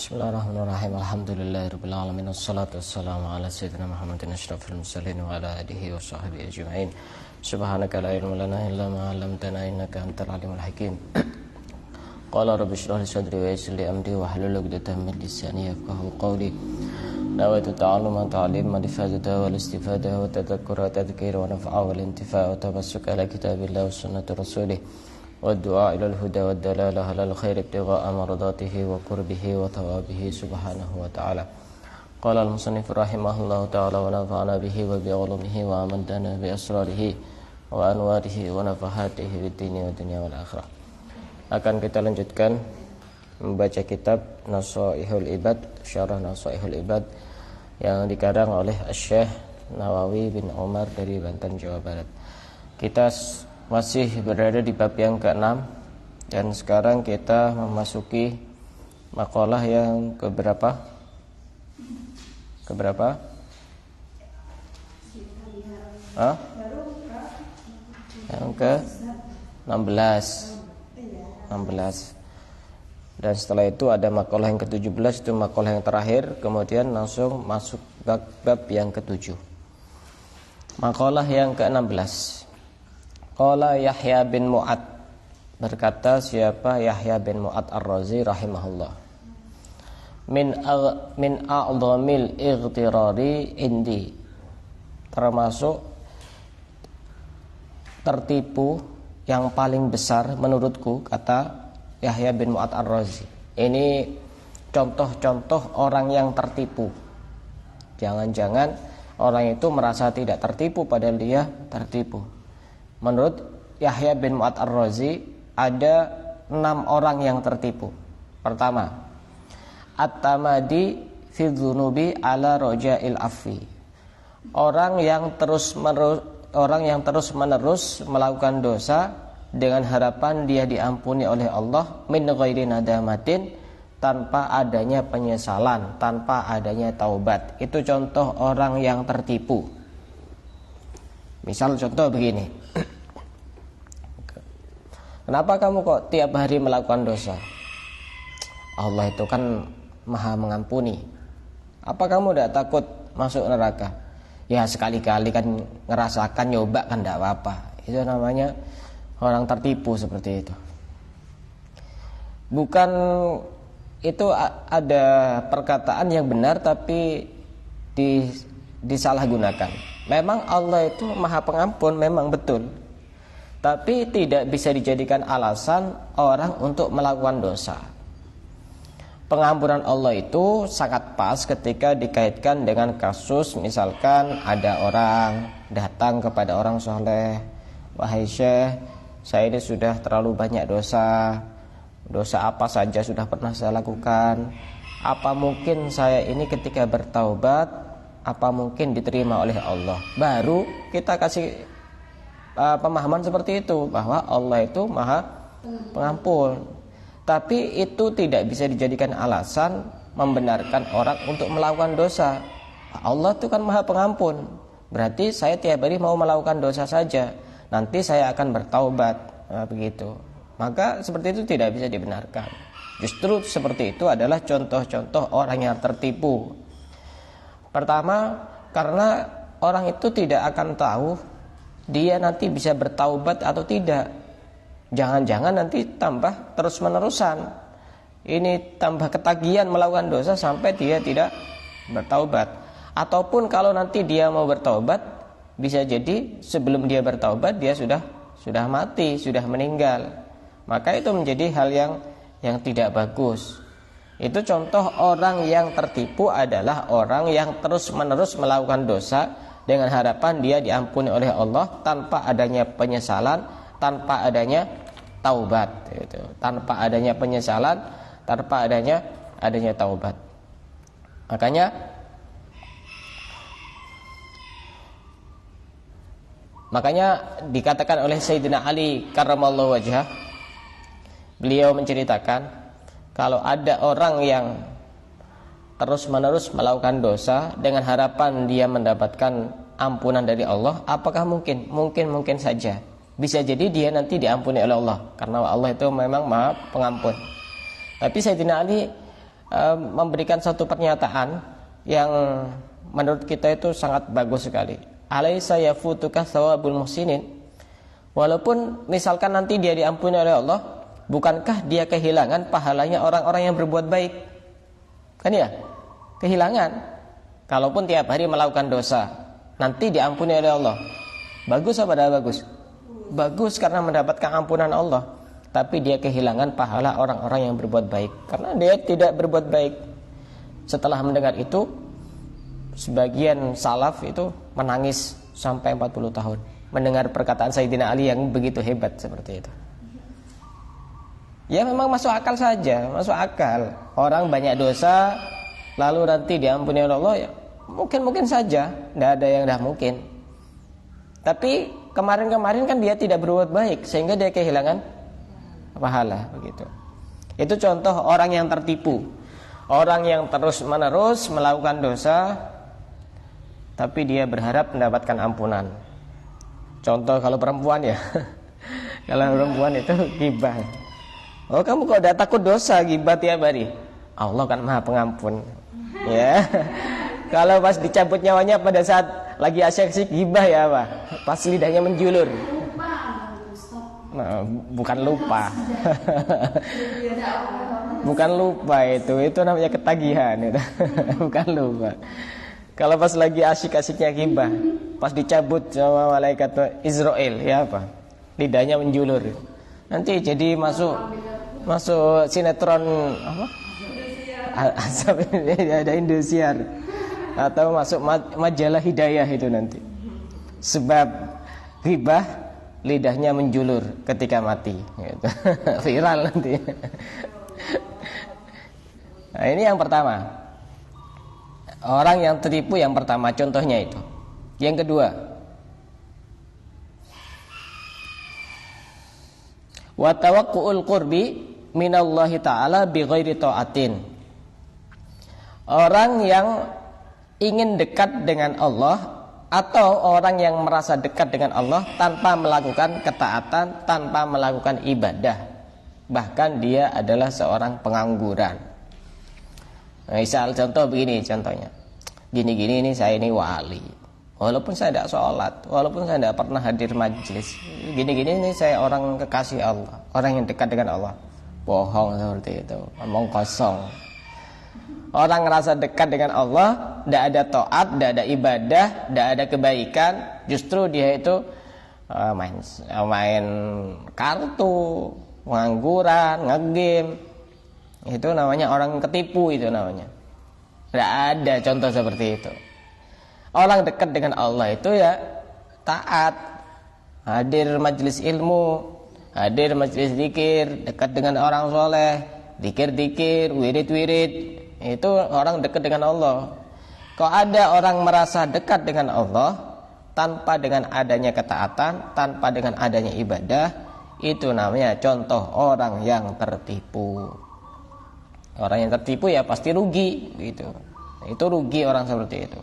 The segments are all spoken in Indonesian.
Bismillahirrahmanirrahim. Alhamdulillahirabbil alamin. Wassalatu wassalamu ala sayyidina Muhammadin asyrafil mursalin wa ala alihi wa sahbihi ajma'in. Subhanaka la ilma lana illa ma 'allamtana innaka antal alimul hakim. Qala rabbi shrah li sadri wa yassir li amri wa hlul 'uqdatam min lisani yafqahu qawli. Nawaitu ta'alluma ta'lim wa ifadata wal istifada wa tadhakkura tadhkira wa naf'a wal intifa' wa tamassuka ala kitabillah wa sunnati rasulih. والدعاء إلى الهدى والدلالة على الخير ابتغاء مرضاته وقربه وثوابه سبحانه وتعالى. قال المصنف رحمه الله تعالى ونفعنا به وبعلومه وأمدنا بأسراره وأنواره ونفحاته في الدين والدنيا والآخرة. Akan kita lanjutkan membaca kitab Nasaihul Ibad, Syarah Nasaihul Ibad yang dikarang oleh Syekh Nawawi bin Umar dari Banten, Jawa Barat. Kita masih berada di bab yang ke-6 dan sekarang kita memasuki makalah yang keberapa? Yang ke-16. Dan setelah itu ada makalah yang ke-17, itu makalah yang terakhir, kemudian langsung masuk bab yang ke-7. Makalah yang ke-16. Qala Yahya bin Mu'ad, berkata siapa Yahya bin Mu'ad Ar-Razi rahimahullah, min a'dhamil ightirari indi, termasuk tertipu yang paling besar menurutku, kata Yahya bin Mu'ad Ar-Razi. Ini contoh-contoh orang yang tertipu. Jangan-jangan orang itu merasa tidak tertipu padahal dia tertipu. Menurut Yahya bin Mu'ad Ar-Razi ada 6 orang yang tertipu. Pertama, at-tamadi fi dzunubi ala roja'il afwi, orang yang terus menerus melakukan dosa dengan harapan dia diampuni oleh Allah, min ghairi nadamatin, tanpa adanya penyesalan, tanpa adanya taubat. Itu contoh orang yang tertipu. Misal contoh begini, kenapa kamu kok tiap hari melakukan dosa? Allah itu kan maha mengampuni. Apa kamu tidak takut masuk neraka? Ya sekali-kali kan ngerasakan, nyoba kan tidak apa-apa. Itu namanya orang tertipu seperti itu. Bukan itu ada perkataan yang benar tapi disalahgunakan. Memang Allah itu maha pengampun, memang betul, tapi tidak bisa dijadikan alasan orang untuk melakukan dosa. Pengampunan Allah itu sangat pas ketika dikaitkan dengan kasus, misalkan ada orang datang kepada orang soleh, wahai Syekh, saya ini sudah terlalu banyak dosa apa saja sudah pernah saya lakukan, apa mungkin saya ini ketika bertaubat, apa mungkin diterima oleh Allah? Baru kita kasih pemahaman seperti itu, bahwa Allah itu maha pengampun. Tapi itu tidak bisa dijadikan alasan membenarkan orang untuk melakukan dosa. Allah itu kan maha pengampun, berarti saya tiap hari mau melakukan dosa saja, nanti saya akan bertaubat, begitu. Maka seperti itu tidak bisa dibenarkan. Justru seperti itu adalah contoh-contoh orang yang tertipu. Pertama, karena orang itu tidak akan tahu dia nanti bisa bertaubat atau tidak. Jangan-jangan nanti tambah terus-menerusan, ini tambah ketagihan melakukan dosa sampai dia tidak bertaubat. Ataupun kalau nanti dia mau bertaubat, bisa jadi sebelum dia bertaubat dia sudah mati, sudah meninggal. Maka itu menjadi hal yang tidak bagus. Itu contoh orang yang tertipu adalah orang yang terus-menerus melakukan dosa dengan harapan dia diampuni oleh Allah tanpa adanya penyesalan, tanpa adanya taubat, gitu. Tanpa adanya penyesalan, tanpa adanya taubat. Makanya dikatakan oleh Sayyidina Ali karramallahu wajhah, beliau menceritakan, kalau ada orang yang terus-menerus melakukan dosa dengan harapan dia mendapatkan ampunan dari Allah, apakah mungkin? Mungkin saja. Bisa jadi dia nanti diampuni oleh Allah, karena Allah itu memang maha pengampun. Tapi Sayyidina Ali memberikan satu pernyataan yang menurut kita itu sangat bagus sekali. Alaisa yafutuka thawabul muhsinin. Walaupun misalkan nanti dia diampuni oleh Allah, bukankah dia kehilangan pahalanya orang-orang yang berbuat baik? Kan ya? Kehilangan. Kalaupun tiap hari melakukan dosa, nanti diampuni oleh Allah. Bagus apa tidak bagus? Bagus karena mendapatkan ampunan Allah. Tapi dia kehilangan pahala orang-orang yang berbuat baik karena dia tidak berbuat baik. Setelah mendengar itu, sebagian salaf itu menangis sampai 40 tahun mendengar perkataan Sayyidina Ali yang begitu hebat seperti itu. Ya memang masuk akal saja, masuk akal. Orang banyak dosa lalu nanti diampuni oleh Allah, ya mungkin saja, tidak ada yang tidak mungkin. Tapi kemarin-kemarin kan dia tidak berbuat baik sehingga dia kehilangan pahala begitu. Itu contoh orang yang tertipu. Orang yang terus-menerus melakukan dosa tapi dia berharap mendapatkan ampunan. Contoh kalau perempuan ya. Kalau perempuan itu ghibah. Oh, kamu kok udah takut dosa ghibah tiap hari? Allah kan Maha Pengampun. Ya. Kalau pas dicabut nyawanya pada saat lagi asyik-asyik ghibah ya apa? Pas lidahnya menjulur. Nah, bukan lupa. Bukan lupa itu namanya ketagihan itu. Bukan lupa. Kalau pas lagi asyik-asyiknya ghibah, pas dicabut sama malaikat Israel ya apa? Lidahnya menjulur. Nanti jadi masuk sinetron apa? Asap ada Indosiar atau masuk majalah Hidayah itu nanti. Sebab ghibah lidahnya menjulur ketika mati gitu. Viral nanti. Nah, ini yang pertama. Orang yang tertipu yang pertama contohnya itu. Yang kedua, wa tawaqqu'ul qurbi minallahi ta'ala bighairi ta'atin. Orang yang ingin dekat dengan Allah atau orang yang merasa dekat dengan Allah tanpa melakukan ketaatan, tanpa melakukan ibadah, bahkan dia adalah seorang pengangguran. Nah, misal contoh begini contohnya, gini-gini ini saya ini wali, walaupun saya tidak sholat, walaupun saya tidak pernah hadir majlis, gini-gini ini saya orang kekasih Allah, orang yang dekat dengan Allah. Bohong seperti itu, omong kosong. Orang ngerasa dekat dengan Allah, tidak ada taat, tidak ada ibadah, tidak ada kebaikan, justru dia itu main kartu, pengangguran, ngegame. Itu namanya orang ketipu, itu namanya. Tidak ada contoh seperti itu. Orang dekat dengan Allah itu ya taat, hadir majelis ilmu, hadir majelis zikir, dekat dengan orang soleh, zikir-zikir, wirid-wirid. Itu orang dekat dengan Allah. Kalau ada orang merasa dekat dengan Allah tanpa dengan adanya ketaatan, tanpa dengan adanya ibadah, itu namanya contoh orang yang tertipu. Orang yang tertipu ya pasti rugi gitu. Itu rugi orang seperti itu.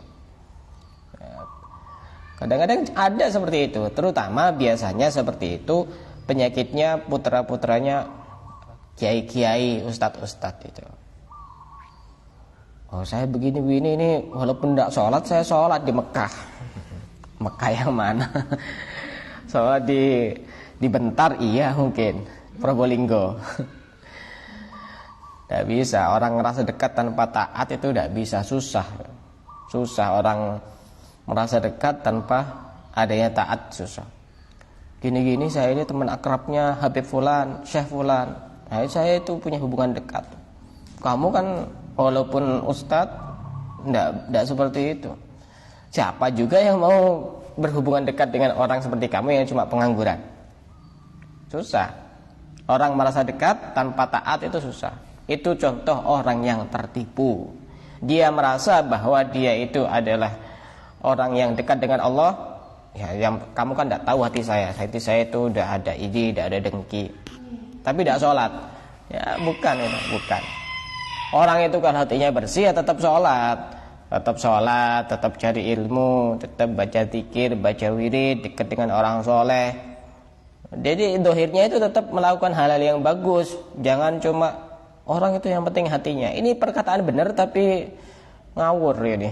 Kadang-kadang ada seperti itu, terutama biasanya seperti itu penyakitnya putra-putranya kiai-kiai, ustadz-ustadz itu. Oh, saya begini-begini ini walaupun tidak sholat, saya sholat di Mekah. Mekah yang mana? Sholat di Bentar iya mungkin, Probolinggo. Tidak bisa, orang merasa dekat tanpa taat itu tidak bisa, susah. Susah orang merasa dekat tanpa adanya taat, susah. Gini-gini saya ini teman akrabnya Habib Fulan, Syekh Fulan. Nah, saya itu punya hubungan dekat. Kamu kan walaupun ustadz tidak seperti itu. Siapa juga yang mau berhubungan dekat dengan orang seperti kamu yang cuma pengangguran? Susah. Orang merasa dekat tanpa taat itu susah. Itu contoh orang yang tertipu. Dia merasa bahwa dia itu adalah orang yang dekat dengan Allah. Ya, yang kamu kan tidak tahu hati saya. Hati saya itu udah ada iri, tidak ada dengki. Tapi tidak sholat. Ya bukan itu, bukan. Orang itu kalau hatinya bersih ya tetap sholat, tetap cari ilmu, tetap baca zikir, baca wirid, dekat dengan orang soleh. Jadi dohirnya itu tetap melakukan hal-hal yang bagus. Jangan cuma Orang itu yang penting hatinya. Ini perkataan benar tapi ngawur ini.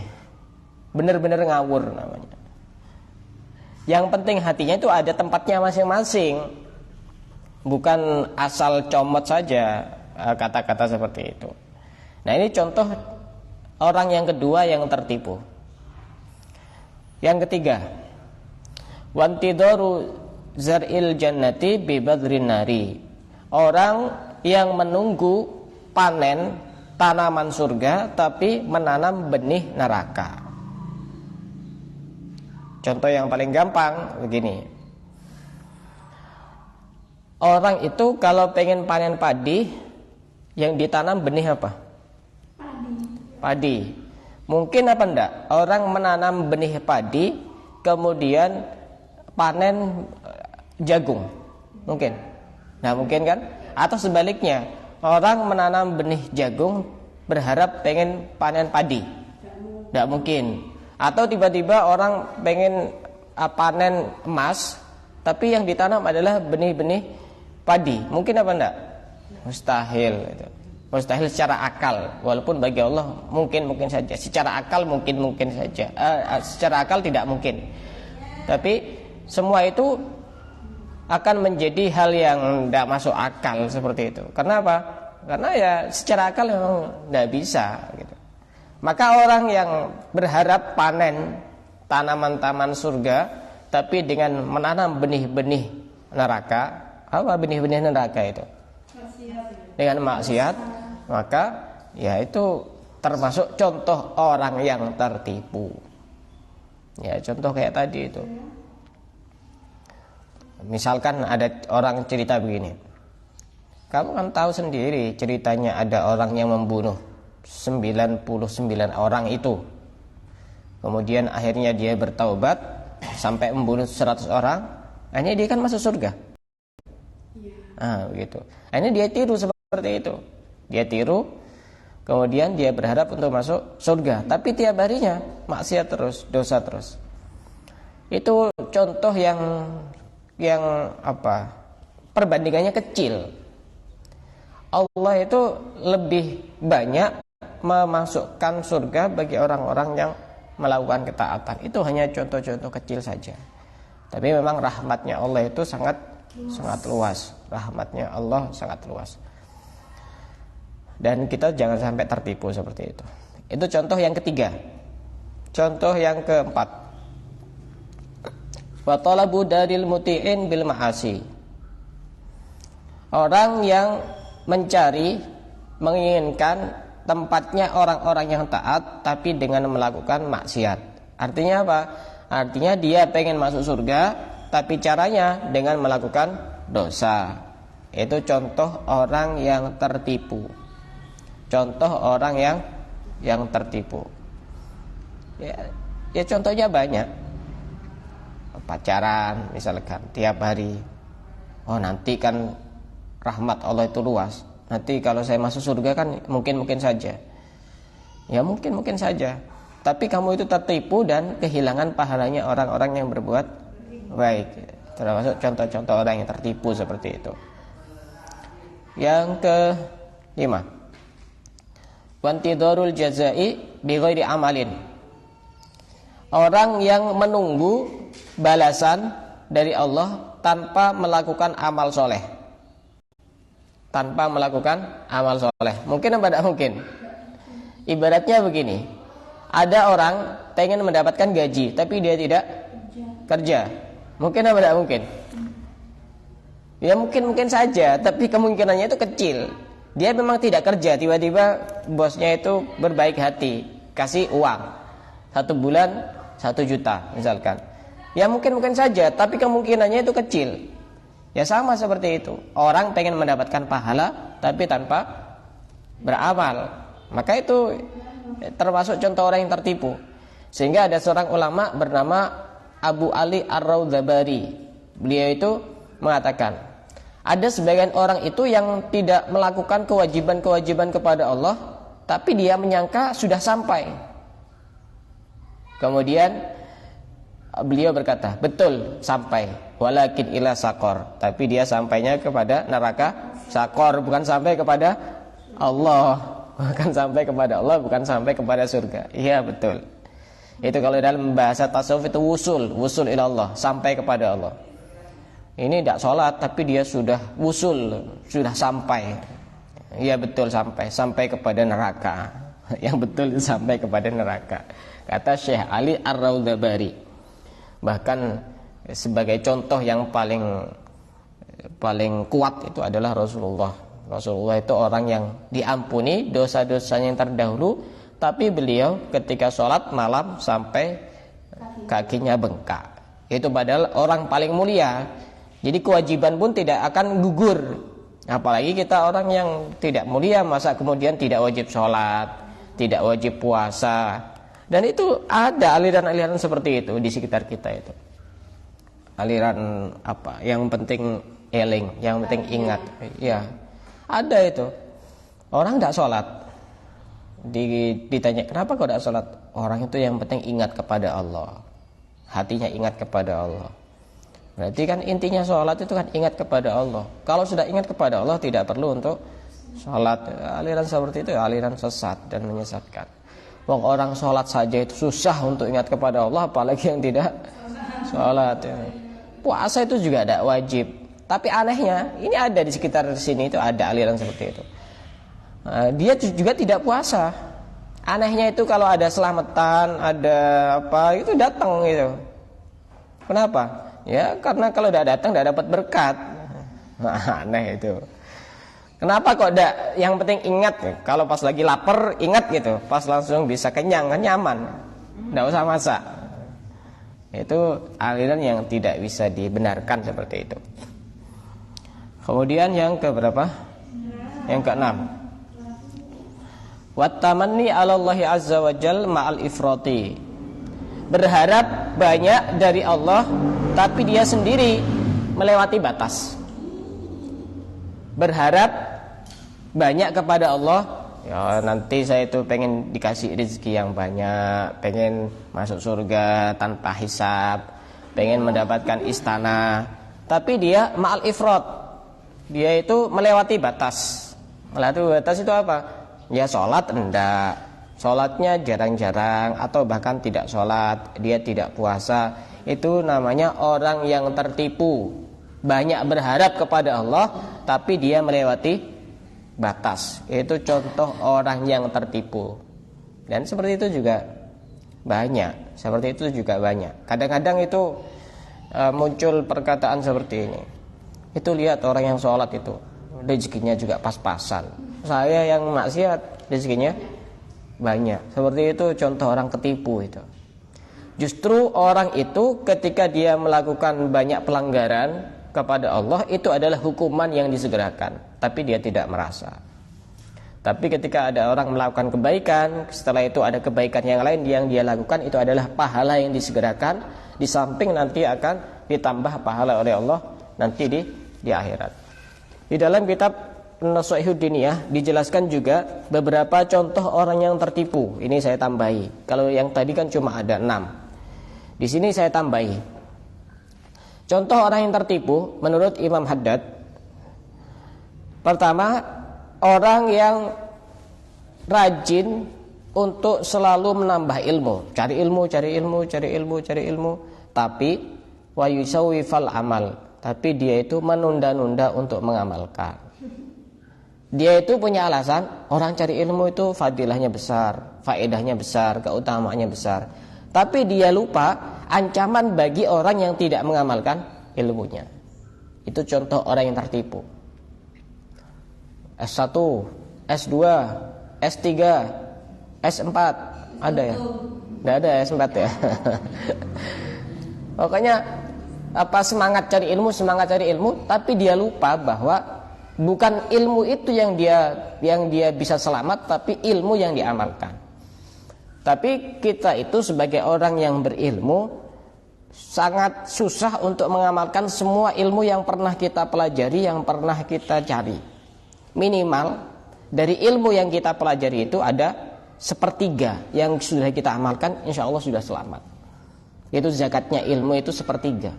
Benar-benar ngawur namanya. Yang penting hatinya itu ada tempatnya masing-masing. Bukan asal comot saja kata-kata seperti itu. Nah, ini contoh orang yang kedua yang tertipu. Yang ketiga, wantidoru zar'il jannati bibadrin nari. Orang yang menunggu panen tanaman surga tapi menanam benih neraka. Contoh yang paling gampang begini. Orang itu kalau pengen panen padi, yang ditanam benih apa? Padi. Mungkin apa enggak? Orang menanam benih padi kemudian panen jagung. Mungkin. Nah, mungkin kan? Atau sebaliknya, orang menanam benih jagung berharap pengen panen padi. Tidak mungkin. Atau tiba-tiba orang pengen panen emas, tapi yang ditanam adalah benih-benih padi. Mungkin apa enggak? Mustahil itu. Mustahil secara akal. Walaupun bagi Allah mungkin saja. Secara akal mungkin saja. Secara akal tidak mungkin. Tapi semua itu akan menjadi hal yang tidak masuk akal seperti itu. Karena apa? Karena ya secara akal memang tidak bisa gitu. Maka orang yang berharap panen tanaman-tanaman surga tapi dengan menanam benih-benih neraka, apa benih-benih neraka itu? Dengan maksiat, maka ya itu termasuk contoh orang yang tertipu. Ya, contoh kayak tadi itu. Misalkan ada orang cerita begini. Kamu kan tahu sendiri ceritanya ada orang yang membunuh 99 orang itu. Kemudian akhirnya dia bertaubat sampai membunuh 100 orang. Akhirnya dia kan masuk surga. Begitu. Akhirnya dia tiru seperti itu. Dia tiru, kemudian dia berharap untuk masuk surga. Tapi tiap harinya maksiat terus, dosa terus. Itu contoh yang perbandingannya kecil. Allah itu lebih banyak memasukkan surga bagi orang-orang yang melakukan ketaatan. Itu hanya contoh-contoh kecil saja. Tapi memang rahmatnya Allah itu sangat luas. Rahmatnya Allah sangat luas. Dan kita jangan sampai tertipu seperti itu. Itu contoh yang ketiga. Contoh yang keempat, wa talabu daril muti'in bil ma'asi. Orang yang mencari, menginginkan tempatnya orang-orang yang taat tapi dengan melakukan maksiat. Artinya apa? Artinya dia pengen masuk surga tapi caranya dengan melakukan dosa. Itu contoh orang yang tertipu. Contoh orang yang tertipu. Ya contohnya banyak. Pacaran misalkan tiap hari, nanti kan rahmat Allah itu luas, nanti kalau saya masuk surga kan mungkin saja. Ya mungkin saja. Tapi kamu itu tertipu dan kehilangan pahalanya orang-orang yang berbuat baik. Termasuk contoh-contoh orang yang tertipu seperti itu. Yang kelima, wantidharul jazai bighairi amalin. Orang yang menunggu balasan dari Allah tanpa melakukan amal soleh. Tanpa melakukan amal soleh. Mungkin apa tidak mungkin? Ibaratnya begini. Ada orang pengen mendapatkan gaji tapi dia tidak kerja. Mungkin apa tidak mungkin? Ya mungkin saja, tapi kemungkinannya itu kecil. Dia memang tidak kerja, tiba-tiba bosnya itu berbaik hati, kasih uang 1 bulan 1 juta misalkan. Ya mungkin saja, tapi kemungkinannya itu kecil. Ya sama seperti itu. Orang pengen mendapatkan pahala tapi tanpa beramal. Maka itu termasuk contoh orang yang tertipu. Sehingga ada seorang ulama bernama Abu Ali Ar-Rawdhabari. Beliau itu mengatakan, ada sebagian orang itu yang tidak melakukan kewajiban-kewajiban kepada Allah, tapi dia menyangka sudah sampai. Kemudian beliau berkata, betul sampai, walakin ila sakor, tapi dia sampainya kepada neraka sakor, bukan sampai kepada Allah, bukan sampai kepada Allah, bukan sampai kepada surga. Iya betul. Itu kalau dalam bahasa tasawuf itu wusul ila Allah, sampai kepada Allah. Ini tidak sholat tapi dia sudah wusul, sudah sampai. Iya betul, sampai kepada neraka. Yang betul itu sampai kepada neraka. Kata Syekh Ali Ar-Raudhabari. Bahkan sebagai contoh yang paling kuat itu adalah Rasulullah. Rasulullah itu orang yang diampuni dosa-dosanya yang terdahulu, tapi beliau ketika sholat malam sampai kakinya bengkak. Itu padahal orang paling mulia. Jadi kewajiban pun tidak akan gugur. Apalagi kita orang yang tidak mulia, masa kemudian tidak wajib sholat, tidak wajib puasa. Dan itu ada aliran-aliran seperti itu di sekitar kita itu. Aliran apa? Yang penting eling, yang penting ingat. Ya, ada itu. Orang tidak sholat, ditanya kenapa kau tidak sholat? Orang itu yang penting ingat kepada Allah, hatinya ingat kepada Allah. Berarti kan intinya sholat itu kan ingat kepada Allah. Kalau sudah ingat kepada Allah tidak perlu untuk sholat. Aliran seperti itu aliran sesat dan menyesatkan. Wong orang sholat saja itu susah untuk ingat kepada Allah, apalagi yang tidak sholat. Puasa itu juga tidak wajib. Tapi anehnya ini ada di sekitar sini itu ada aliran seperti itu. Dia juga tidak puasa. Anehnya itu kalau ada selamatan, ada apa itu datang gitu. Kenapa? Ya karena kalau tidak datang tidak dapat berkat. Aneh itu. Kenapa kok tidak? Yang penting ingat. Kalau pas lagi lapar ingat gitu. Pas langsung bisa kenyang kan nyaman. Tidak usah masak. Itu aliran yang tidak bisa dibenarkan seperti itu. Kemudian yang keberapa? Yang keenam. Wattamanni 'ala Allah azza wa jalla ma'al ifrati. Berharap banyak dari Allah tapi dia sendiri melewati batas. Berharap banyak kepada Allah, ya nanti saya itu pengen dikasih rezeki yang banyak, pengen masuk surga tanpa hisab, pengen mendapatkan istana, tapi dia ma'al ifrat. Dia itu melewati batas. Melewati batas itu apa? Ya sholat enggak, sholatnya jarang-jarang, atau bahkan tidak sholat, dia tidak puasa. Itu namanya orang yang tertipu. Banyak berharap kepada Allah tapi dia melewati batas. Itu contoh orang yang tertipu. Dan seperti itu juga banyak. Seperti itu juga banyak. Kadang-kadang itu muncul perkataan seperti ini. Itu lihat orang yang sholat itu rezekinya juga pas-pasan. Saya yang maksiat rezekinya banyak. Seperti itu contoh orang ketipu itu. Justru orang itu ketika dia melakukan banyak pelanggaran kepada Allah, itu adalah hukuman yang disegerakan, tapi dia tidak merasa. Tapi ketika ada orang melakukan kebaikan, setelah itu ada kebaikan yang lain yang dia lakukan, itu adalah pahala yang disegerakan, di samping nanti akan ditambah pahala oleh Allah nanti di akhirat. Di dalam kitab Nashihud Diniyah dijelaskan juga beberapa contoh orang yang tertipu. Ini saya tambahi. Kalau yang tadi kan cuma ada 6. Di sini saya tambahi. Contoh orang yang tertipu menurut Imam Haddad. Pertama, orang yang rajin untuk selalu menambah ilmu, cari ilmu, tapi wa yusawwifal amal, tapi dia itu menunda-nunda untuk mengamalkan. Dia itu punya alasan, orang cari ilmu itu fadilahnya besar, faedahnya besar, keutamaannya besar. Tapi dia lupa ancaman bagi orang yang tidak mengamalkan ilmunya. Itu contoh orang yang tertipu. S1, S2, S3, S4 ada ya? Tidak ada S4 ya. Pokoknya semangat cari ilmu, tapi dia lupa bahwa bukan ilmu itu yang dia bisa selamat, tapi ilmu yang diamalkan. Tapi kita itu sebagai orang yang berilmu sangat susah untuk mengamalkan semua ilmu yang pernah kita pelajari, yang pernah kita cari. Minimal dari ilmu yang kita pelajari itu ada 1/3 yang sudah kita amalkan, insya Allah sudah selamat. Itu zakatnya ilmu itu 1/3.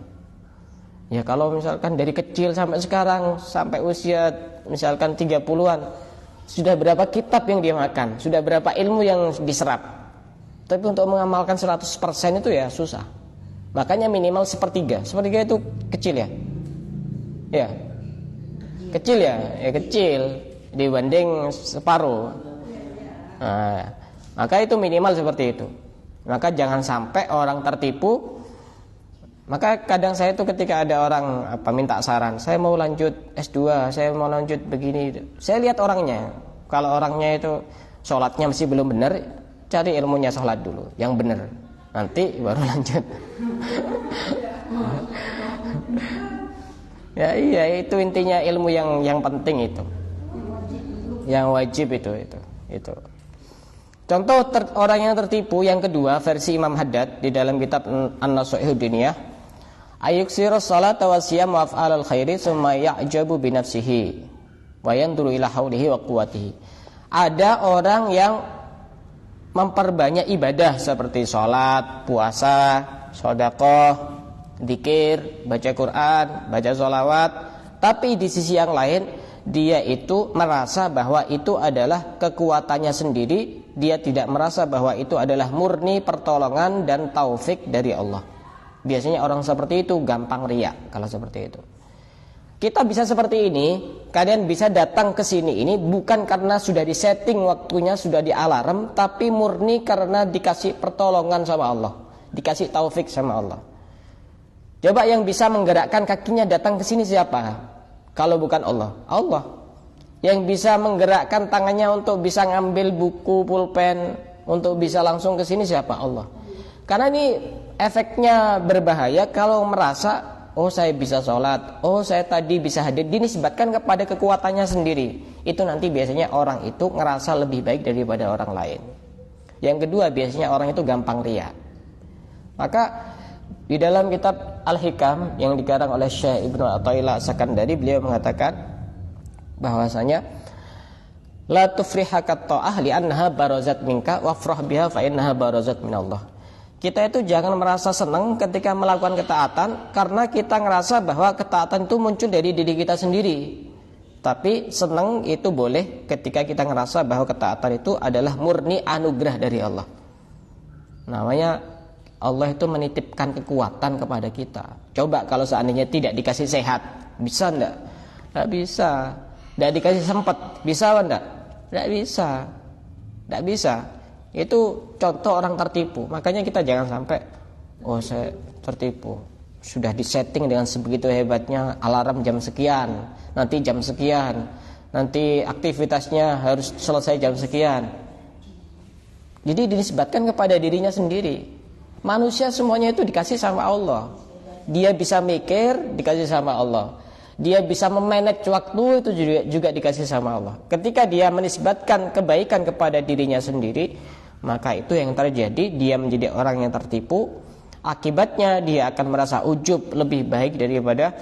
Ya kalau misalkan dari kecil sampai sekarang, sampai usia misalkan 30-an, sudah berapa kitab yang dia makan, sudah berapa ilmu yang diserap. Tapi untuk mengamalkan 100% itu ya susah. Makanya minimal sepertiga. Sepertiga itu kecil ya. Ya. Kecil ya, kecil dibanding separuh. Nah, maka itu minimal seperti itu. Maka jangan sampai orang tertipu. Maka kadang saya itu ketika ada orang minta saran, saya mau lanjut S2, saya mau lanjut begini. Saya lihat orangnya. Kalau orangnya itu sholatnya masih belum benar, cari ilmunya sholat dulu, yang benar. Nanti baru lanjut. Ya iya, itu intinya ilmu yang penting itu. Yang wajib itu. Contoh orang yang tertipu yang kedua versi Imam Haddad di dalam kitab An-Nashihud Diniyah, ayuksiru salata wa siyam wa af'alal khairi summa ya'jabu bi nafsihi wa yanduru ila haulihi wa quwwatihi. Ada orang yang memperbanyak ibadah seperti sholat, puasa, sedekah, zikir, baca Quran, baca sholawat, tapi di sisi yang lain dia itu merasa bahwa itu adalah kekuatannya sendiri. Dia tidak merasa bahwa itu adalah murni pertolongan dan taufik dari Allah. Biasanya orang seperti itu gampang riya kalau seperti itu. Kita bisa seperti ini, kalian bisa datang ke sini ini bukan karena sudah disetting waktunya, sudah dialarm, tapi murni karena dikasih pertolongan sama Allah, dikasih taufik sama Allah. Coba yang bisa menggerakkan kakinya datang ke sini siapa? Kalau bukan Allah? Allah. Yang bisa menggerakkan tangannya untuk bisa ngambil buku, pulpen, untuk bisa langsung ke sini siapa? Allah. Karena ini efeknya berbahaya kalau merasa, oh saya bisa sholat, oh saya tadi bisa hadir, dinisbatkan kepada kekuatannya sendiri. Itu nanti biasanya orang itu ngerasa lebih baik daripada orang lain. Yang kedua, biasanya orang itu gampang riya. Maka di dalam kitab Al-Hikam yang dikarang oleh Syekh Ibnu Athaillah As-Sakandari, beliau mengatakan bahwasanya la tufrihakat ta'ah li'annaha barazat minka wafrah biha fa innaha barazat minallah. Kita itu jangan merasa senang ketika melakukan ketaatan karena kita ngerasa bahwa ketaatan itu muncul dari diri kita sendiri. Tapi senang itu boleh ketika kita ngerasa bahwa ketaatan itu adalah murni anugerah dari Allah. Namanya Allah itu menitipkan kekuatan kepada kita. Coba kalau seandainya tidak dikasih sehat, bisa enggak? Enggak bisa. Enggak dikasih sempat, bisa enggak? Enggak bisa. Enggak bisa. Itu contoh orang tertipu. Makanya kita jangan sampai, oh saya tertipu, sudah disetting dengan sebegitu hebatnya, alarm jam sekian, nanti jam sekian, nanti aktivitasnya harus selesai jam sekian. Jadi dinisbatkan kepada dirinya sendiri. Manusia semuanya itu dikasih sama Allah. Dia bisa mikir, dikasih sama Allah. Dia bisa memanage waktu, itu juga dikasih sama Allah. Ketika dia menisbatkan kebaikan kepada dirinya sendiri, maka itu yang terjadi, dia menjadi orang yang tertipu. Akibatnya dia akan merasa ujub lebih baik daripada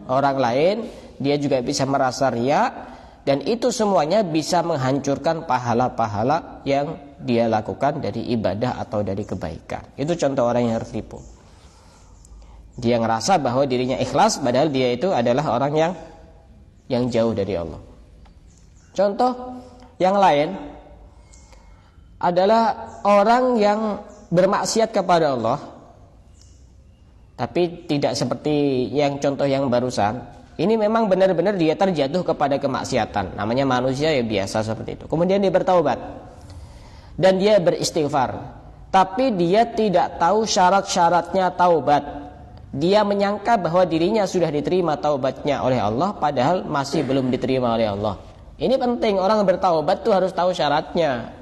orang lain. Dia juga bisa merasa riya. Dan itu semuanya bisa menghancurkan pahala-pahala yang dia lakukan dari ibadah atau dari kebaikan. Itu contoh orang yang tertipu. Dia ngerasa bahwa dirinya ikhlas, padahal dia itu adalah orang yang jauh dari Allah. Contoh yang lain adalah orang yang bermaksiat kepada Allah, tapi tidak seperti yang contoh yang barusan. Ini memang benar-benar dia terjatuh kepada kemaksiatan. Namanya manusia ya biasa seperti itu. Kemudian dia bertaubat dan dia beristighfar, tapi dia tidak tahu syarat-syaratnya taubat. Dia menyangka bahwa dirinya sudah diterima taubatnya oleh Allah, padahal masih belum diterima oleh Allah. Ini penting, orang bertaubat tuh harus tahu syaratnya.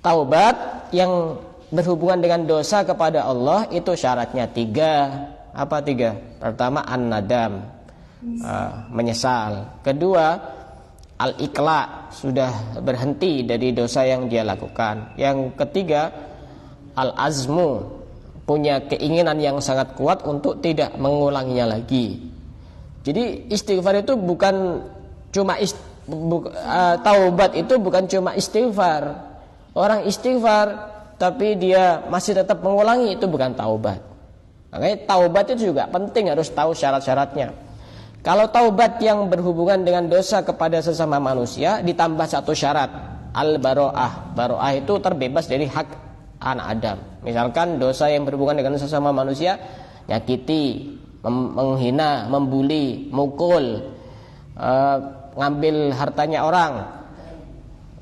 Taubat yang berhubungan dengan dosa kepada Allah itu syaratnya 3. Apa 3? Pertama an-nadam, menyesal. Kedua al-iqla, sudah berhenti dari dosa yang dia lakukan. Yang ketiga al-azmu, punya keinginan yang sangat kuat untuk tidak mengulanginya lagi. Jadi istighfar itu bukan cuma taubat itu bukan cuma istighfar. Orang istighfar tapi dia masih tetap mengulangi, itu bukan taubat. Makanya taubat itu juga penting, harus tahu syarat-syaratnya. Kalau taubat yang berhubungan dengan dosa kepada sesama manusia ditambah satu syarat, al-baro'ah. Baro'ah itu terbebas dari hak anak Adam. Misalkan dosa yang berhubungan dengan sesama manusia, nyakiti, menghina, membuli, mukul, ngambil hartanya orang.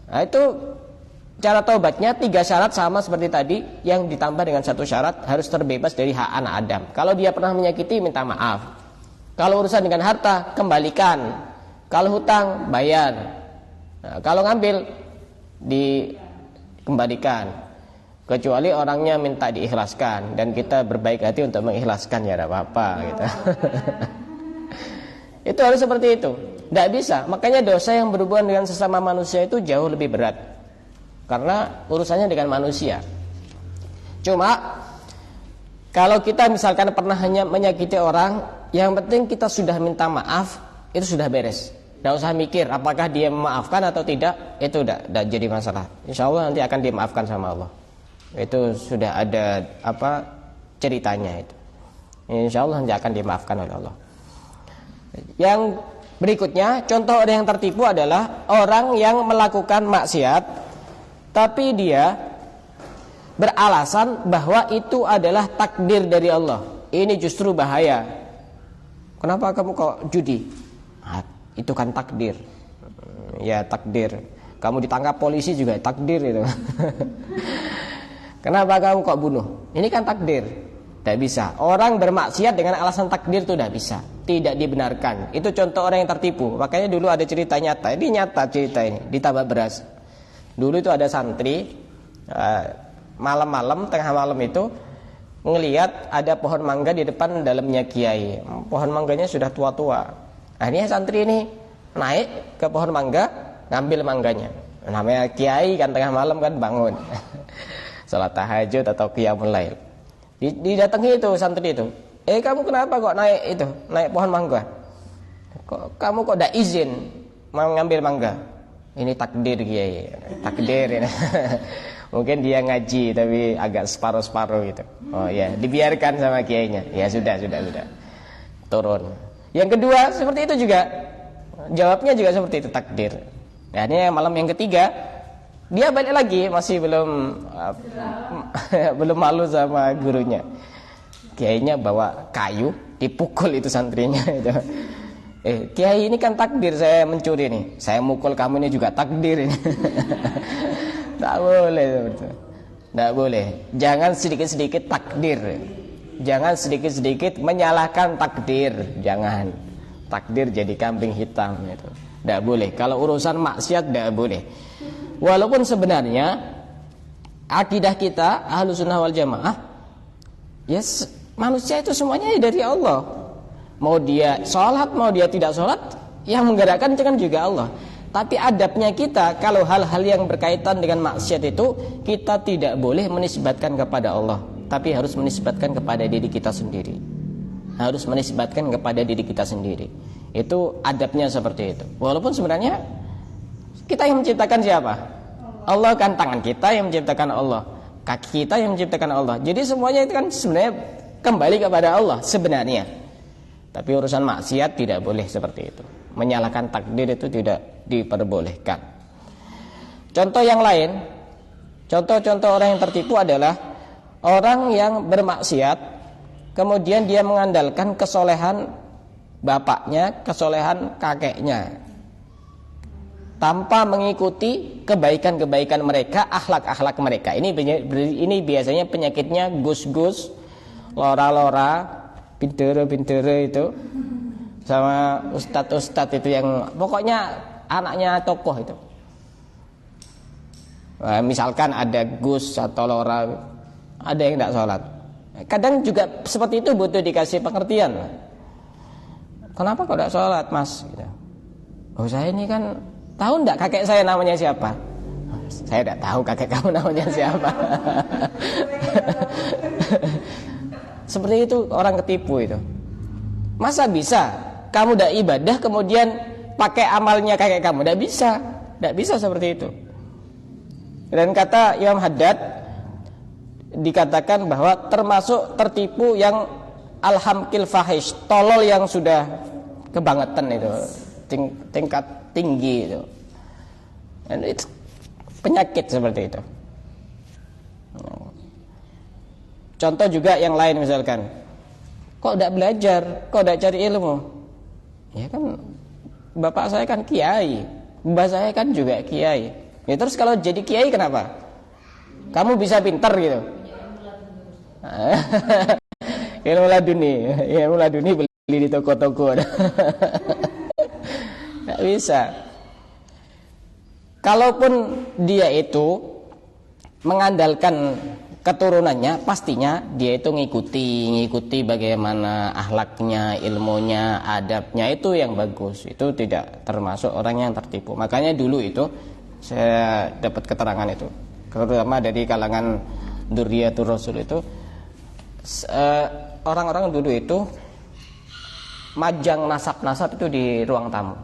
Nah, itu cara taubatnya 3 syarat sama seperti tadi, yang ditambah dengan satu syarat, harus terbebas dari hak anak Adam. Kalau dia pernah menyakiti, minta maaf. Kalau urusan dengan harta, kembalikan. Kalau hutang, bayar. Nah, kalau ngambil, dikembalikan. Kecuali orangnya minta diikhlaskan, dan kita berbaik hati untuk mengikhlaskan, ya tidak apa-apa gitu. Itu harus seperti itu. Tidak bisa. Makanya dosa yang berhubungan dengan sesama manusia itu jauh lebih berat, karena urusannya dengan manusia. Cuma kalau kita misalkan pernah hanya menyakiti orang, yang penting kita sudah minta maaf, itu sudah beres. Tidak usah mikir apakah dia memaafkan atau tidak. Itu tidak jadi masalah. Insya Allah nanti akan dimaafkan sama Allah. Itu sudah ada ceritanya itu. Insya Allah nanti akan dimaafkan oleh Allah. Yang berikutnya, contoh orang yang tertipu adalah orang yang melakukan maksiat, tapi dia beralasan bahwa itu adalah takdir dari Allah. Ini justru bahaya. Kenapa kamu kok judi? Itu kan takdir. Ya takdir. Kamu ditangkap polisi juga takdir itu. Kenapa kamu kok bunuh? Ini kan takdir. Tidak bisa. Orang bermaksiat dengan alasan takdir itu tidak bisa. Tidak dibenarkan. Itu contoh orang yang tertipu. Makanya dulu ada cerita nyata. Ini nyata cerita ini. Ditambah beras. Dulu itu ada santri, malam-malam, tengah malam itu ngelihat ada pohon mangga di depan dalamnya kiai. Pohon mangganya sudah tua-tua. Akhirnya santri ini naik ke pohon mangga, ngambil mangganya. Namanya kiai kan, tengah malam kan bangun, salat tahajud atau qiyamul lail. Didatangi itu santri itu. Kamu kenapa kok naik pohon mangga? Kamu kok tidak izin mengambil mangga? Ini takdir kiai. Takdir ini. Mungkin dia ngaji tapi agak separuh-separuh gitu. Oh ya, dibiarkan sama kiainya. Ya sudah. Turun. Yang kedua seperti itu juga. Jawabnya juga seperti itu, takdir. Ya, ini malam yang ketiga, dia balik lagi, masih belum malu sama gurunya. Kiainya bawa kayu, dipukul itu santrinya itu. Kiai, ini kan takdir saya mencuri nih. Saya mukul kamu ini juga takdir ini. Tak boleh seperti itu. Tak boleh. Jangan sedikit-sedikit takdir. Jangan sedikit-sedikit menyalahkan takdir. Jangan. Takdir jadi kambing hitam itu. Tak boleh. Kalau urusan maksiat tak boleh. Walaupun sebenarnya akidah kita Ahlussunnah wal Jamaah, manusia itu semuanya dari Allah. Mau dia sholat, mau dia tidak sholat, yang menggerakkan kan juga Allah. Tapi adabnya kita, kalau hal-hal yang berkaitan dengan maksiat itu, kita tidak boleh menisbatkan kepada Allah, tapi harus menisbatkan kepada diri kita sendiri. Harus menisbatkan kepada diri kita sendiri. Itu adabnya seperti itu. Walaupun sebenarnya kita yang menciptakan siapa? Allah kan, tangan kita yang menciptakan Allah, kaki kita yang menciptakan Allah. Jadi semuanya itu kan sebenarnya kembali kepada Allah sebenarnya. Tapi urusan maksiat tidak boleh seperti itu. Menyalahkan takdir itu tidak diperbolehkan. Contoh yang lain, contoh-contoh orang yang tertipu adalah orang yang bermaksiat, kemudian dia mengandalkan kesolehan bapaknya, kesolehan kakeknya, tanpa mengikuti kebaikan-kebaikan mereka, akhlak-akhlak mereka. Ini biasanya penyakitnya gus-gus, lora-lora, pintere-pintere itu, sama ustadz-ustadz itu yang pokoknya anaknya tokoh itu. Misalkan ada gus atau lora, ada yang tidak sholat. Kadang juga seperti itu butuh dikasih pengertian. Kenapa kok tidak sholat, mas? Oh, saya ini kan tahu tidak kakek saya namanya siapa? Saya tidak tahu kakek kamu namanya siapa. Seperti itu orang ketipu itu. Masa bisa kamu tidak ibadah kemudian pakai amalnya kakek kamu? Tidak bisa. Tidak bisa seperti itu. Dan kata Imam Haddad, dikatakan bahwa termasuk tertipu yang alhamkil fahish, tolol yang sudah kebangetan itu, tingkat tinggi itu. Dan itu penyakit seperti itu. Contoh juga yang lain misalkan, kok tidak belajar, kok tidak cari ilmu? Ya kan bapak saya kan kiai, mbak saya kan juga kiai. Ya terus kalau jadi kiai kenapa? Kamu bisa pintar gitu. Ilmu laduni beli di toko-toko. Nggak bisa. Kalaupun dia itu mengandalkan keturunannya, pastinya dia itu ngikuti bagaimana akhlaknya, ilmunya, adabnya, itu yang bagus. Itu tidak termasuk orang yang tertipu. Makanya dulu itu saya dapat keterangan itu, terutama dari kalangan Dzurriyyatur Rasul itu, orang-orang dulu itu majang nasab-nasab itu di ruang tamu.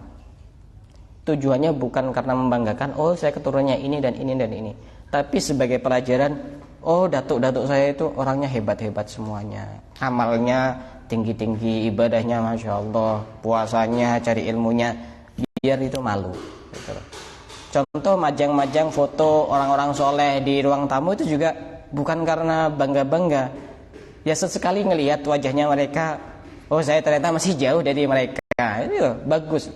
Tujuannya bukan karena membanggakan, oh saya keturunannya ini dan ini dan ini, tapi sebagai pelajaran, oh datuk-datuk saya itu orangnya hebat-hebat semuanya, amalnya tinggi-tinggi, ibadahnya Masya Allah, puasanya, cari ilmunya, biar itu malu gitu. Contoh majang-majang foto orang-orang soleh di ruang tamu itu juga bukan karena bangga-bangga, ya sesekali ngelihat wajahnya mereka, oh saya ternyata masih jauh dari mereka, itu bagus.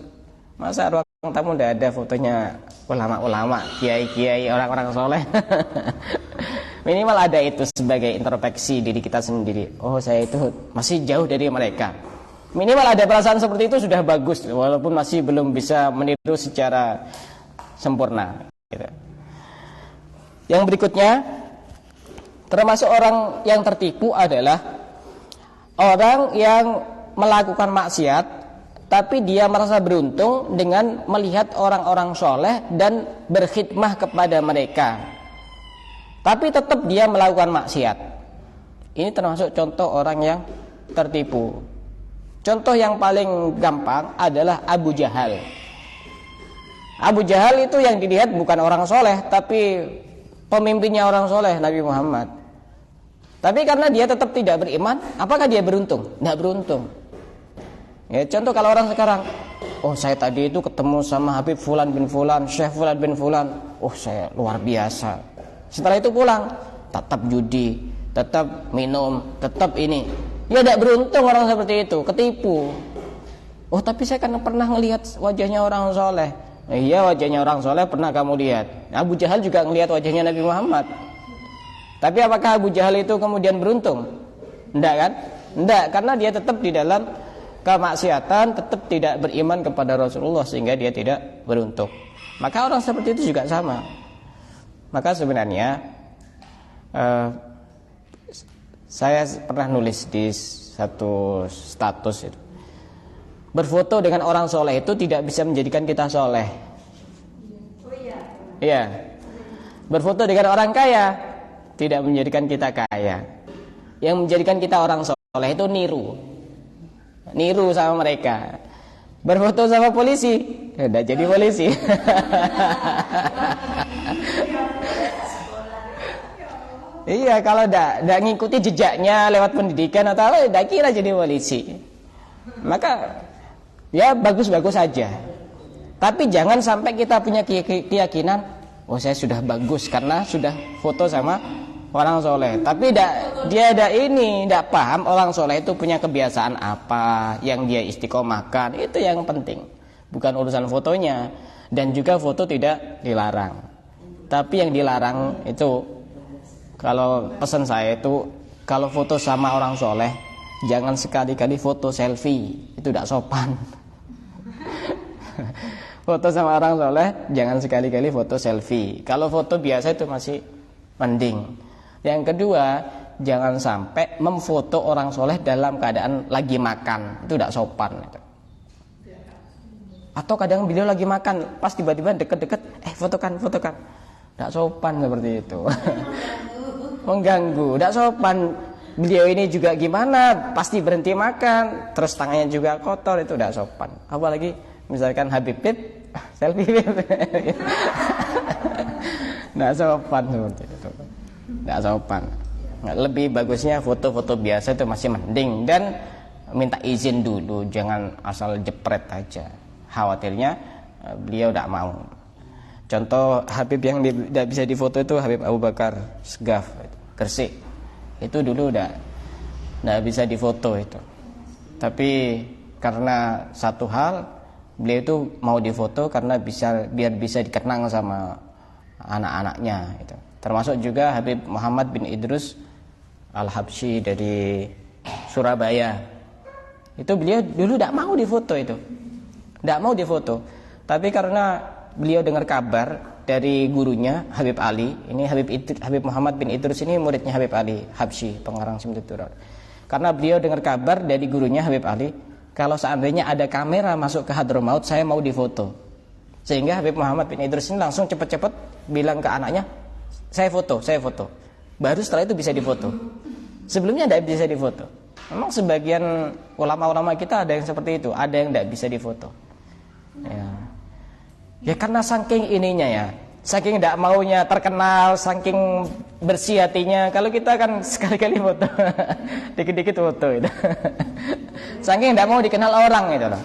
Masa ruang tamu udah ada fotonya ulama-ulama, kiai-kiai, orang-orang soleh. Minimal ada itu sebagai introspeksi diri kita sendiri. Oh saya itu masih jauh dari mereka. Minimal ada perasaan seperti itu sudah bagus, walaupun masih belum bisa meniru secara sempurna gitu. Yang berikutnya, termasuk orang yang tertipu adalah orang yang melakukan maksiat tapi dia merasa beruntung dengan melihat orang-orang soleh dan berkhidmah kepada mereka, tapi tetap dia melakukan maksiat. Ini termasuk contoh orang yang tertipu. Contoh yang paling gampang adalah Abu Jahal. Abu Jahal itu yang dilihat bukan orang soleh, tapi pemimpinnya orang soleh, Nabi Muhammad. Tapi karena dia tetap tidak beriman, apakah dia beruntung? Tidak beruntung. Ya, contoh kalau orang sekarang, oh saya tadi itu ketemu sama Habib Fulan bin Fulan, Syekh Fulan bin Fulan, oh saya luar biasa. Setelah itu pulang, tetap judi, tetap minum, tetap ini. Ya tidak beruntung orang seperti itu, ketipu. Oh tapi saya kan pernah ngelihat wajahnya orang soleh. Iya wajahnya orang soleh pernah kamu lihat. Abu Jahal juga ngelihat wajahnya Nabi Muhammad. Tapi apakah Abu Jahal itu kemudian beruntung? Tidak kan? Tidak, karena dia tetap di dalam kemaksiatan, tetap tidak beriman kepada Rasulullah, sehingga dia tidak beruntung. Maka orang seperti itu juga sama. Maka sebenarnya saya pernah nulis di satu status itu, berfoto dengan orang soleh itu tidak bisa menjadikan kita soleh. Iya. Berfoto dengan orang kaya tidak menjadikan kita kaya. Yang menjadikan kita orang soleh itu niru sama mereka. Berfoto sama polisi, udah jadi polisi. Iya, kalau tidak ngikuti jejaknya lewat pendidikan atau apa, tidak kira jadi polisi. Maka ya bagus-bagus saja. Tapi jangan sampai kita punya keyakinan, oh saya sudah bagus karena sudah foto sama orang soleh. Tapi dia tidak paham orang soleh itu punya kebiasaan apa yang dia istiqomahkan. Itu yang penting, bukan urusan fotonya. Dan juga foto tidak dilarang, tapi yang dilarang itu, kalau pesan saya itu, kalau foto sama orang soleh jangan sekali-kali foto selfie, itu tidak sopan. Foto sama orang soleh jangan sekali-kali foto selfie. Kalau foto biasa itu masih mending. Yang kedua, jangan sampai memfoto orang soleh dalam keadaan lagi makan, itu tidak sopan. Atau kadang beliau lagi makan, pas tiba-tiba deket-deket, fotokan, tidak sopan seperti itu. Mengganggu, tidak sopan. Beliau ini juga gimana, pasti berhenti makan, terus tangannya juga kotor, itu tidak sopan. Apalagi misalkan Habib selfie, tidak sopan seperti itu. Tidak sopan. Lebih bagusnya foto-foto biasa itu masih mending. Dan minta izin dulu, jangan asal jepret aja. Khawatirnya beliau tidak mau. Contoh Habib yang tidak bisa difoto itu Habib Abu Bakar Segaf Gresik. Itu dulu tidak bisa difoto itu. Tapi karena satu hal, beliau itu mau difoto karena biar bisa dikenang sama anak-anaknya itu. Termasuk juga Habib Muhammad bin Idrus Al-Habsyi dari Surabaya. Itu beliau dulu tidak mau difoto itu. Tidak mau difoto. Tapi karena beliau dengar kabar dari gurunya Habib Ali, ini Habib Muhammad bin Idrus ini muridnya Habib Ali Habsyi, pengarang Simtud Durar. Karena beliau dengar kabar dari gurunya Habib Ali, kalau seandainya ada kamera masuk ke Hadramaut, saya mau difoto. Sehingga Habib Muhammad bin Idrus ini langsung cepat-cepat bilang ke anaknya, saya foto. Baru setelah itu bisa difoto. Sebelumnya tidak bisa difoto. Memang sebagian ulama-ulama kita ada yang seperti itu, ada yang tidak bisa difoto. Ya karena saking ininya ya, saking tidak maunya terkenal, saking bersih hatinya. Kalau kita kan sekali-kali foto, dikit-dikit foto itu. Saking tidak mau dikenal orang itu loh.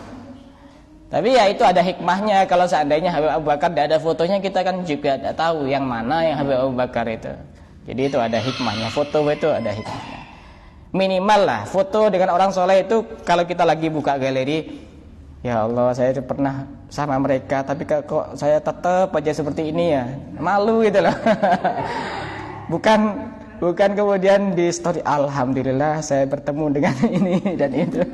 Tapi ya itu ada hikmahnya. Kalau seandainya Habib Abu Bakar tidak ada fotonya, kita kan juga tidak tahu yang mana yang Habib Abu Bakar itu. Jadi itu ada hikmahnya. Foto itu ada hikmahnya. Minimal lah foto dengan orang soleh itu. Kalau kita lagi buka galeri, ya Allah, saya pernah sama mereka, tapi kok saya tetap aja seperti ini ya, malu gitu loh. Bukan kemudian di story, alhamdulillah saya bertemu dengan ini dan itu.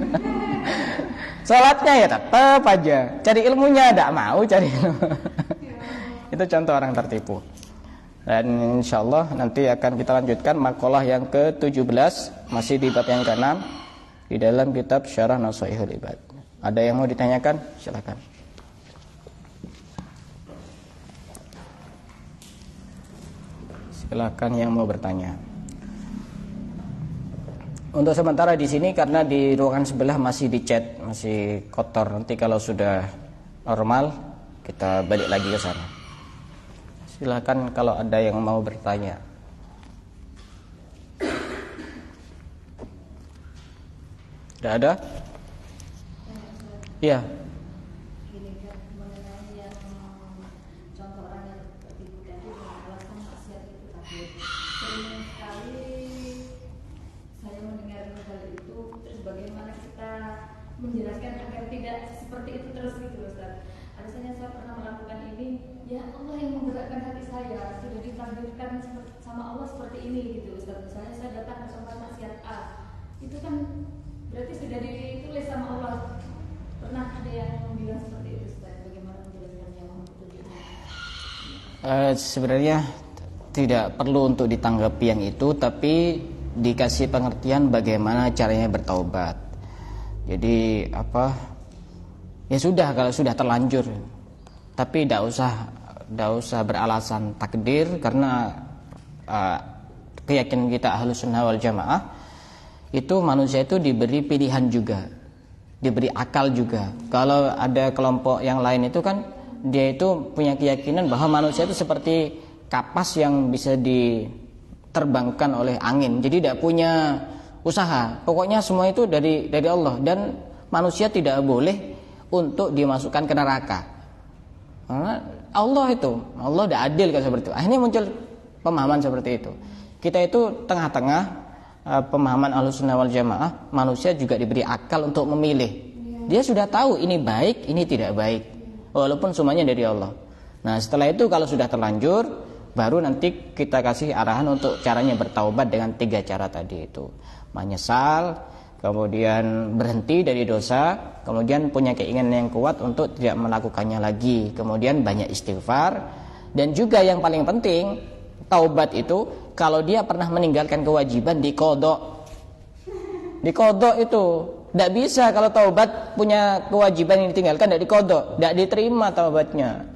Salatnya ya tetap aja, cari ilmunya tidak mau cari ilmu. Itu contoh orang tertipu. Dan insyaallah nanti akan kita lanjutkan makalah yang ke-17, masih di bab yang ke-6 di dalam kitab Syarah Nasaihul Ibad. Ada yang mau ditanyakan? Silakan. Silakan yang mau bertanya. Untuk sementara di sini karena di ruangan sebelah masih dicat, masih kotor. Nanti kalau sudah normal kita balik lagi ke sana. Silakan kalau ada yang mau bertanya. Tidak ada? Iya. Menjelaskan agar tidak seperti itu terus gitu Ustaz. Alasannya saya pernah melakukan ini, ya Allah yang menggerakkan hati saya, sudah ditakdirkan sama Allah seperti ini gitu Ustaz. Misalnya saya datang ke tempat maksiat A, itu kan berarti sudah ditulis sama Allah. Pernah ada yang bilang seperti itu Ustaz. Bagaimana menjelaskannya? Sebenarnya tidak perlu untuk ditanggapi yang itu, tapi dikasih pengertian bagaimana caranya bertaubat. Jadi ya sudah, kalau sudah terlanjur, tapi tidak usah beralasan takdir, karena keyakinan kita Ahlus Sunnah wal Jamaah itu manusia itu diberi pilihan juga, diberi akal juga. Kalau ada kelompok yang lain itu kan dia itu punya keyakinan bahwa manusia itu seperti kapas yang bisa diterbangkan oleh angin, jadi tidak punya usaha. Pokoknya semua itu dari Allah, dan manusia tidak boleh untuk dimasukkan ke neraka. Karena Allah tidak adil kalau seperti itu. Akhirnya muncul pemahaman seperti itu. Kita itu tengah-tengah pemahaman Ahlussunnah wal Jamaah, manusia juga diberi akal untuk memilih. Dia sudah tahu ini baik, ini tidak baik, walaupun semuanya dari Allah. Nah setelah itu kalau sudah terlanjur, baru nanti kita kasih arahan untuk caranya bertaubat dengan 3 cara tadi itu. Menyesal, kemudian berhenti dari dosa, kemudian punya keinginan yang kuat untuk tidak melakukannya lagi, kemudian banyak istighfar, dan juga yang paling penting, taubat itu kalau dia pernah meninggalkan kewajiban diqodho. Diqodho itu tidak bisa. Kalau taubat punya kewajiban yang ditinggalkan tidak diqodho, tidak diterima taubatnya.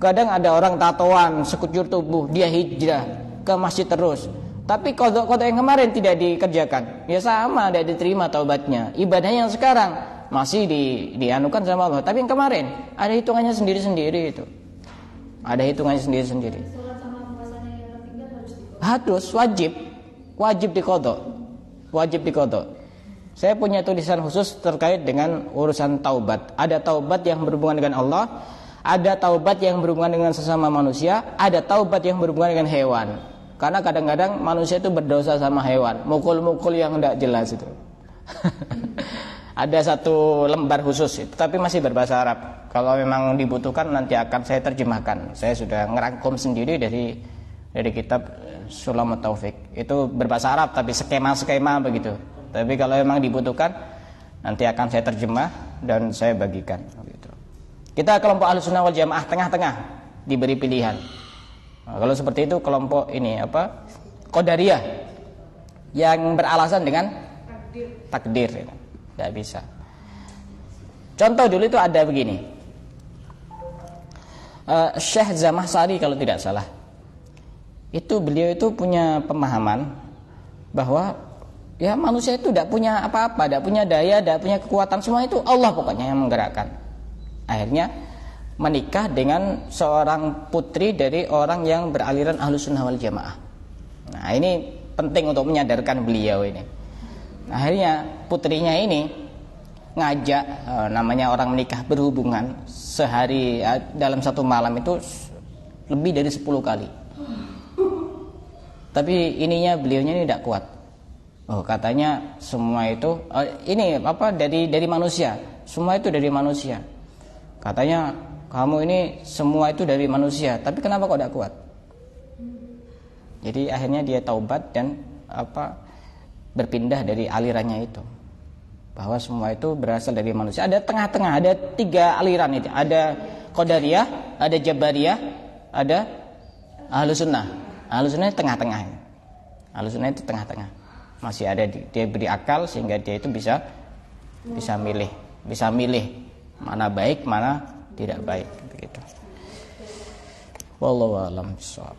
Kadang ada orang tatoan sekujur tubuh, dia hijrah ke masjid terus, tapi qodho yang kemarin tidak dikerjakan, ya sama, tidak diterima taubatnya. Ibadahnya yang sekarang masih dianukan sama Allah, tapi yang kemarin ada hitungannya sendiri-sendiri itu. Ada hitungannya sendiri-sendiri. Harus wajib diqodho. Saya punya tulisan khusus terkait dengan urusan taubat. Ada taubat yang berhubungan dengan Allah, ada taubat yang berhubungan dengan sesama manusia, ada taubat yang berhubungan dengan hewan. Karena kadang-kadang manusia itu berdosa sama hewan, mukul-mukul yang tidak jelas itu. Ada satu lembar khusus itu, tapi masih berbahasa Arab. Kalau memang dibutuhkan nanti akan saya terjemahkan. Saya sudah ngerangkum sendiri dari kitab Sulamat Taufik. Itu berbahasa Arab tapi skema-skema begitu. Tapi kalau memang dibutuhkan nanti akan saya terjemah dan saya bagikan gitu. Kita kelompok Ahlussunnah wal Jamaah tengah-tengah, diberi pilihan. Nah, kalau seperti itu kelompok ini Qadariyah yang beralasan dengan takdir. Tidak bisa. Contoh dulu itu ada begini. Syekh Zamahsari kalau tidak salah. Beliau itu punya pemahaman bahwa ya manusia itu tidak punya apa-apa, tidak punya daya, tidak punya kekuatan, semua itu Allah pokoknya yang menggerakkan. Akhirnya menikah dengan seorang putri dari orang yang beraliran Ahlussunnah wal Jamaah. Nah, ini penting untuk menyadarkan beliau ini. Nah, akhirnya putrinya ini ngajak namanya orang menikah berhubungan sehari dalam satu malam itu lebih dari 10 kali. Tapi ininya beliaunya ini tidak kuat. Katanya semua itu dari manusia. Semua itu dari manusia. Katanya kamu ini semua itu dari manusia. Tapi kenapa kok tidak kuat? Jadi akhirnya dia taubat dan berpindah dari alirannya itu. Bahwa semua itu berasal dari manusia. Ada tengah-tengah, ada 3 aliran itu. Ada Qadariyah, ada Jabariyah, ada Ahlussunnah. Ahlussunnah itu tengah-tengah. Ahlussunnah itu tengah-tengah. Masih ada dia beri akal sehingga dia itu bisa milih mana baik, mana tidak baik begitu. Wallahu a'lam bishawab.